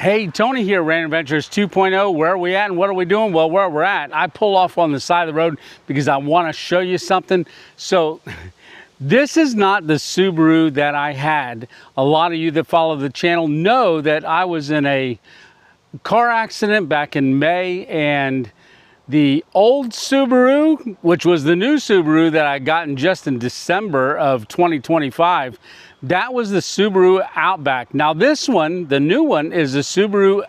Hey, Tony here, Random Adventures 2.0. Where are we at and what are we doing? Well, where we're at, I pull off on the side of the road because I want to show you something. So this is not the Subaru that I had. A lot of you that follow the channel know that I was in a car accident back in May, and the old Subaru, which was the new Subaru that I gotten just in December of 2025, that was the Subaru Outback. Now this one, the new one, is the Subaru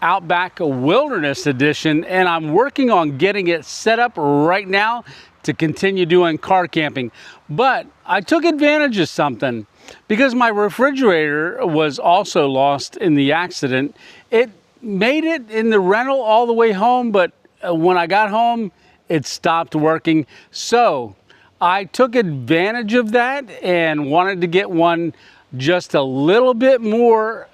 Outback Wilderness Edition, and I'm working on getting it set up right now to continue doing car camping. But I took advantage of something because my refrigerator was also lost in the accident. It made it in the rental all the way home, but when I got home, it stopped working. So I took advantage of that and wanted to get one just a little bit more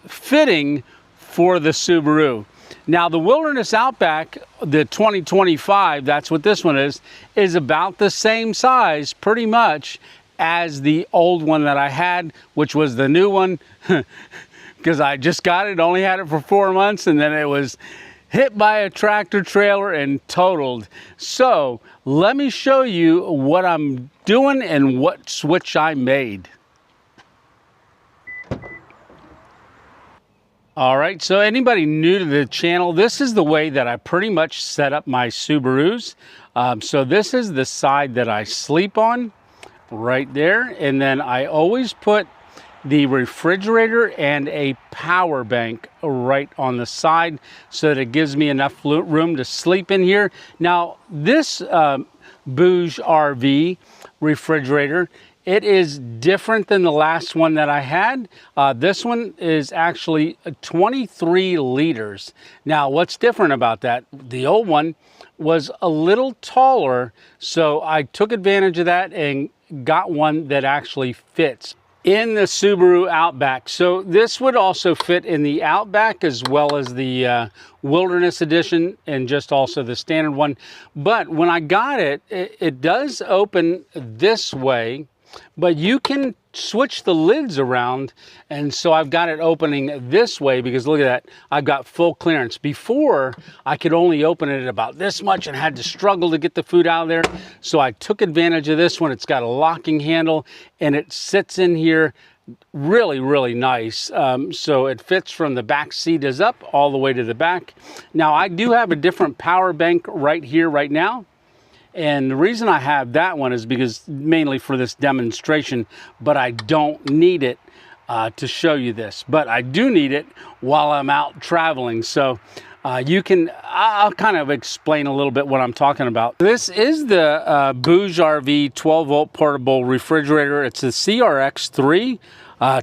fitting for the Subaru. Now the Wilderness Outback, the 2025, that's what this one is about the same size pretty much as the old one that I had, which was the new one, because I just got it, only had it for 4 months, and then it was hit by a tractor trailer and totaled. So let me show you what I'm doing and what switch I made. All right, so anybody new to the channel, this is the way that I pretty much set up my Subarus. So this is the side that I sleep on right there, and then I always put the refrigerator and a power bank right on the side so that it gives me enough room to sleep in here. Now this BougeRV refrigerator, it is different than the last one that I had. This one is actually 23 liters. Now what's different about that? The old one was a little taller, so I took advantage of that and got one that actually fits in the Subaru Outback. So this would also fit in the Outback as well as the Wilderness Edition, and just also the standard one. But when I got it, it does open this way, but you can switch the lids around, and so I've got it opening this way because look at that, I've got full clearance. Before, I could only open it about this much and had to struggle to get the food out of there. So I took advantage of this one. It's got a locking handle and it sits in here really, really nice. So it fits from the back seat is up all the way to the back. Now I do have a different power bank right here right now. And the reason I have that one is because mainly for this demonstration, but I don't need it to show you this. But I do need it while I'm out traveling. So I'll kind of explain a little bit what I'm talking about. This is the BougeRV 12 volt portable refrigerator. It's a CRX3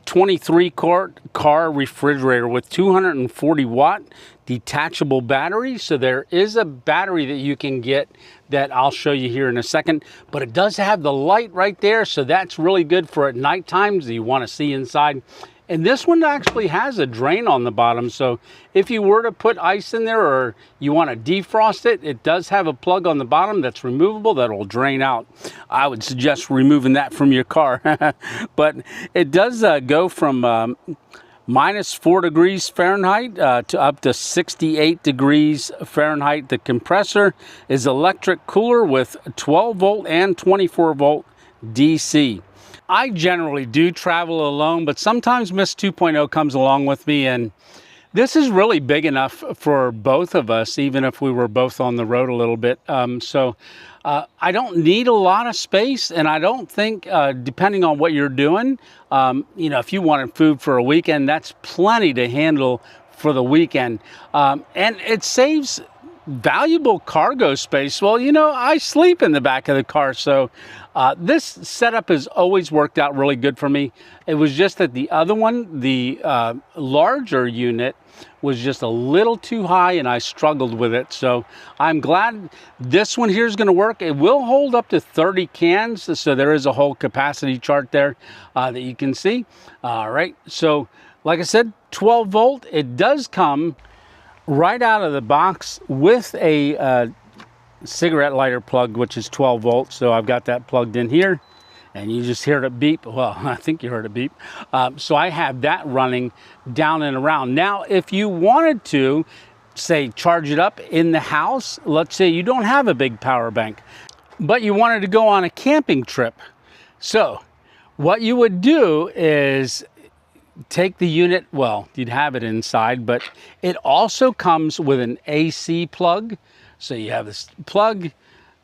23 car refrigerator with 240 watt detachable battery. So there is a battery that you can get that I'll show you here in a second, but it does have the light right there, so that's really good for at night times. You want to see inside. And this one actually has a drain on the bottom, so if you were to put ice in there or you want to defrost it, it does have a plug on the bottom that's removable that will drain out. I would suggest removing that from your car. But it does go from -4 degrees Fahrenheit to up to 68 degrees Fahrenheit. The compressor is electric cooler with 12 volt and 24 volt DC. I generally do travel alone, but sometimes Miss 2.0 comes along with me, and this is really big enough for both of us, even if we were both on the road a little bit. I don't need a lot of space, and I don't think, depending on what you're doing, you know, if you wanted food for a weekend, that's plenty to handle for the weekend. And it saves valuable cargo space. Well, you know, I sleep in the back of the car, so this setup has always worked out really good for me. It was just that the other one, the larger unit, was just a little too high and I struggled with it. So I'm glad this one here is going to work. It will hold up to 30 cans, so there is a whole capacity chart there that you can see. All right, so like I said, 12 volt. It does come right out of the box with a cigarette lighter plug, which is 12 volts. So I've got that plugged in here. and you just hear it beep. Well, I think you heard it beep. So I have that running down and around. Now, if you wanted to, say, charge it up in the house, let's say you don't have a big power bank, but you wanted to go on a camping trip. So what you would do is take the unit, well, you'd have it inside, but it also comes with an AC plug. So you have this plug,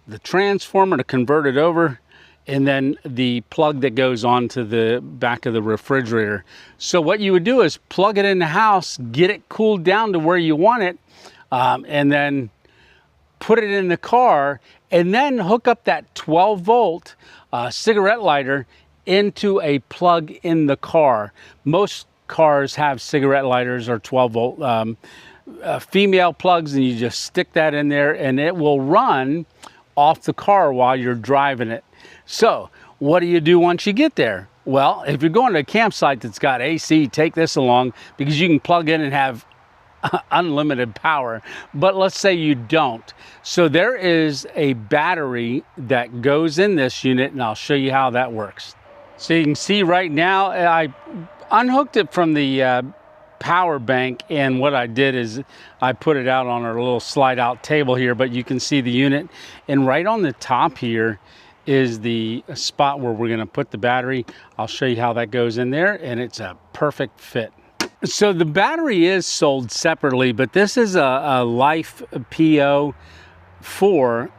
the transformer to convert it over, and then the plug that goes onto the back of the refrigerator. So what you would do is plug it in the house, get it cooled down to where you want it, and then put it in the car, and then hook up that 12-volt cigarette lighter into a plug in the car. Most cars have cigarette lighters or 12-volt female plugs, and you just stick that in there and it will run off the car while you're driving it. So what do you do once you get there? Well, if you're going to a campsite that's got AC, take this along, because you can plug in and have unlimited power. But let's say you don't. So there is a battery that goes in this unit, and I'll show you how that works. So you can see right now, I unhooked it from the power bank, and what I did is I put it out on our little slide out table here, but you can see the unit, and right on the top here is the spot where we're going to put the battery. I'll show you how that goes in there, and it's a perfect fit. So the battery is sold separately, but this is a Life PO4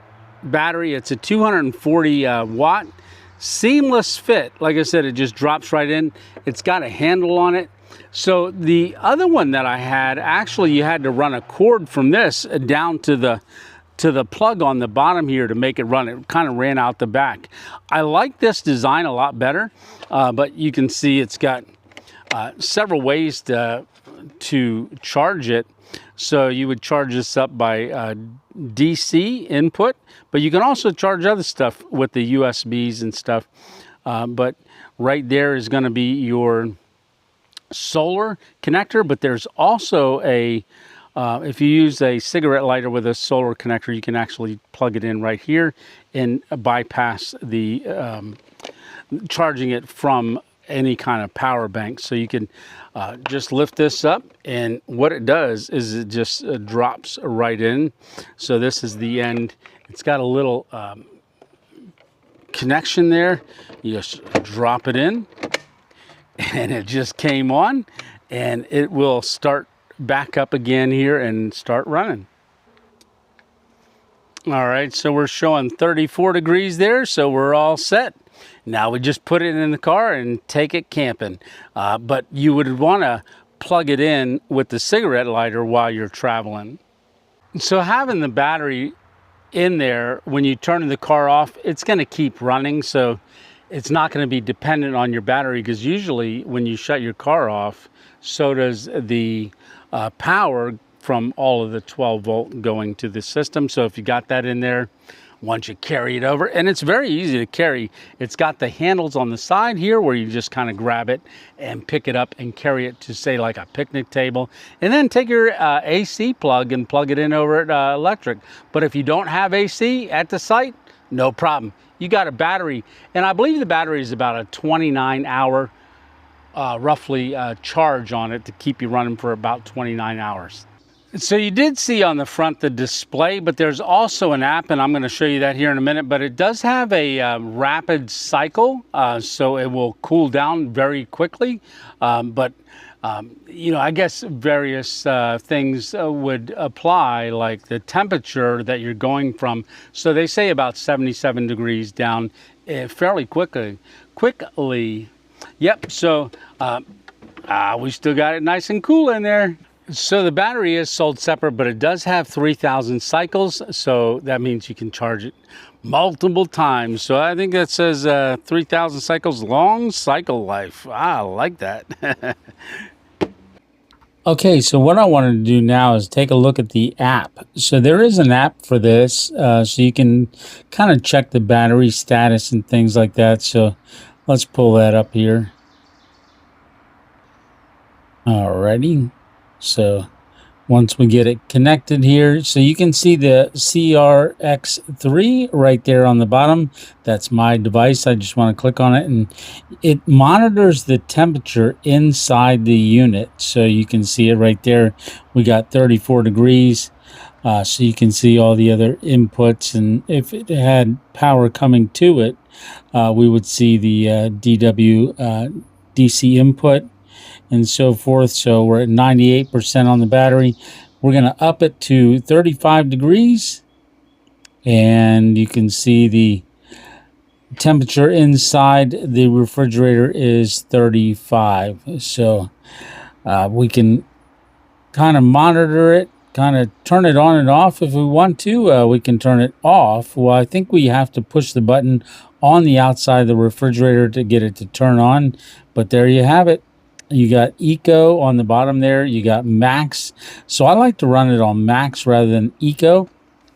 battery. It's a 240 watt seamless fit. Like I said, it just drops right in. It's got a handle on it. So the other one that I had, actually you had to run a cord from this down to the plug on the bottom here to make it run. It kind of ran out the back. I like this design a lot better, but you can see it's got several ways to charge it. So you would charge this up by DC input, but you can also charge other stuff with the USBs and stuff. But right there is going to be your solar connector, but there's also a if you use a cigarette lighter with a solar connector, you can actually plug it in right here and bypass the charging it from any kind of power bank. So you can just lift this up, and what it does is it just drops right in. So this is the end. It's got a little connection there. You just drop it in, and it just came on, and it will start back up again here and start running. All right, so we're showing 34 degrees there, so we're all set. Now we just put it in the car and take it camping. But you would want to plug it in with the cigarette lighter while you're traveling. So having the battery in there, when you turn the car off, it's going to keep running. So it's not going to be dependent on your battery, because usually when you shut your car off, so does the power from all of the 12-volt going to the system. So if you got that in there, once you carry it over, and it's very easy to carry. It's got the handles on the side here where you just kind of grab it and pick it up and carry it to, say, like a picnic table, and then take your AC plug and plug it in over at electric. But if you don't have AC at the site, no problem. You got a battery, and I believe the battery is about a 29-hour roughly charge on it to keep you running for about 29 hours. So you did see on the front the display, but there's also an app, and I'm going to show you that here in a minute, but it does have a rapid cycle, so it will cool down very quickly. You know, I guess various things would apply, like the temperature that you're going from. So they say about 77 degrees down fairly quickly. Yep, so we still got it nice and cool in there. So the battery is sold separate, but it does have 3,000 cycles, so that means you can charge it multiple times. So I think that says 3,000 cycles, long cycle life. I like that. Okay, so what I wanted to do now is take a look at the app. So there is an app for this, so you can kind of check the battery status and things like that. So let's pull that up here. Alrighty. So once we get it connected here. So you can see the CRX3 right there on the bottom. That's my device. I just want to click on it, and it monitors the temperature inside the unit. So you can see it right there. We got 34 degrees. So you can see all the other inputs, and if it had power coming to it, we would see the DW DC input and so forth. So we're at 98% on the battery. We're going to up it to 35 degrees, and you can see the temperature inside the refrigerator is 35. So we can kind of monitor it, kind of turn it on and off if we want to. We can turn it off. Well, I think we have to push the button on the outside of the refrigerator to get it to turn on, but there you have it. You got Eco on the bottom there. You got Max. So I like to run it on Max rather than Eco.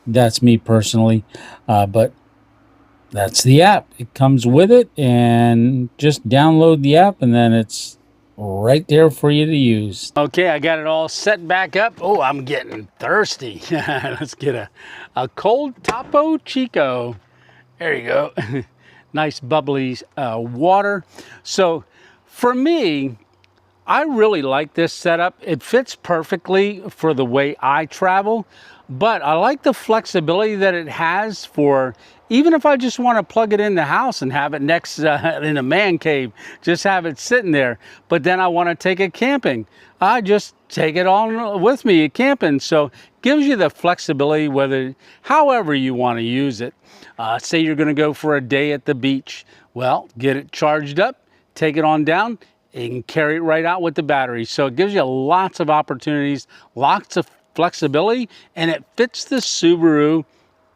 That's me personally, but that's the app. It comes with it, and just download the app, and then it's right there for you to use. Okay, I got it all set back up. Oh, I'm getting thirsty. Let's get a cold Topo Chico. There you go. Nice bubbly water. So for me, I really like this setup. It fits perfectly for the way I travel, but I like the flexibility that it has for even if I just want to plug it in the house and have it next in a man cave, just have it sitting there. But then I want to take it camping. I just take it on with me camping. So it gives you the flexibility however you want to use it. Say you're going to go for a day at the beach. Well, get it charged up, take it on down. You can carry it right out with the battery. So it gives you lots of opportunities, lots of flexibility, and it fits the Subaru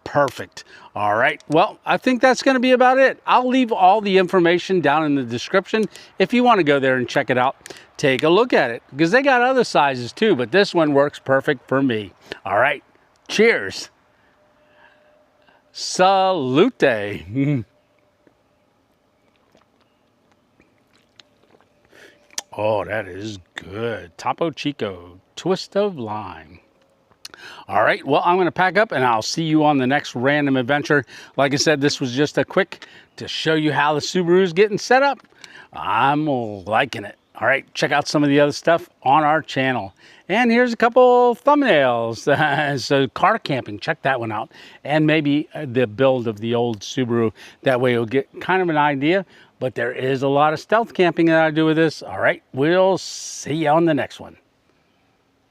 perfect. All right, well, I think that's going to be about it. I'll leave all the information down in the description. If you want to go there and check it out, take a look at it, because they got other sizes too, but this one works perfect for me. All right, cheers. Salute. Oh, that is good. Topo Chico, twist of lime. All right, well, I'm going to pack up, and I'll see you on the next random adventure. Like I said, this was just a quick to show you how the Subaru is getting set up. I'm liking it. All right, check out some of the other stuff on our channel. And here's a couple thumbnails. So car camping, check that one out. And maybe the build of the old Subaru. That way you'll get kind of an idea. But there is a lot of stealth camping that I do with this. All right, we'll see you on the next one.